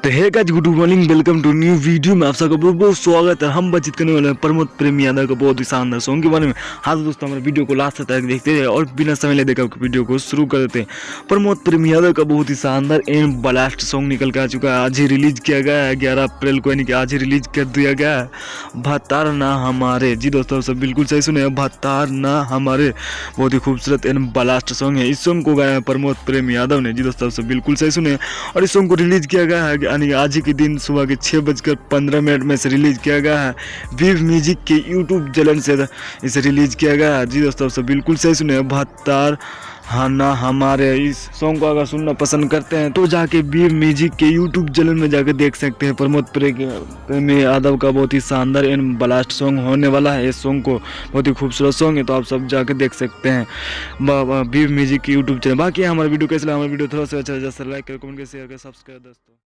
तो है guys, good morning, welcome to new video में आप सबका बहुत बहुत स्वागत है। हम बातचीत करने वाले हैं प्रमोद प्रेम यादव का बहुत ही शानदार सॉन्ग के बारे में। हाँ तो दोस्तों, हमारे वीडियो को लास्ट तक देखते हैं और बिना समय ले देकर वीडियो को शुरू कर देते हैं। प्रमोद प्रेम यादव का बहुत ही शानदार एंड ब्लास्ट सॉन्ग निकल कर आ चुका है। आज ही रिलीज किया गया है 11 अप्रैल को, यानी कि आज ही रिलीज कर दिया गया है। भतार ना हमारे, जी दोस्तों सब बिल्कुल सही सुने, भतार ना हमारे। बहुत ही खूबसूरत एंड ब्लास्ट सॉन्ग है। इस सॉन्ग को गाया है प्रमोद प्रेम यादव ने, जी दोस्तों सब बिल्कुल सही सुने। और इस सॉन्ग को रिलीज किया गया है यानी आज ही के दिन सुबह के 6:15 में से रिलीज किया गया है। वीव म्यूजिक के यूट्यूब चैनल से इसे रिलीज किया गया है। जी दोस्तों सब बिल्कुल सही सुने, भतार हाँ ना हमारे। इस सॉन्ग को अगर सुनना पसंद करते हैं तो जाके वीव म्यूजिक के यूट्यूब चैनल में जाकर देख सकते हैं। प्रमोद प्रेम यादव का बहुत ही शानदार एंड ब्लास्ट सॉन्ग होने वाला है। इस सॉन्ग को बहुत ही खूबसूरत सॉन्ग है, तो आप सब जाके देख सकते हैं वीव म्यूजिक के यूट्यूब चैनल। बाकी हमारा वीडियो कैसे लगा, हमारा वीडियो थोड़ा सा अच्छा लाइक करें, कमेंट करें, शेयर करें, सब्सक्राइब दोस्तों।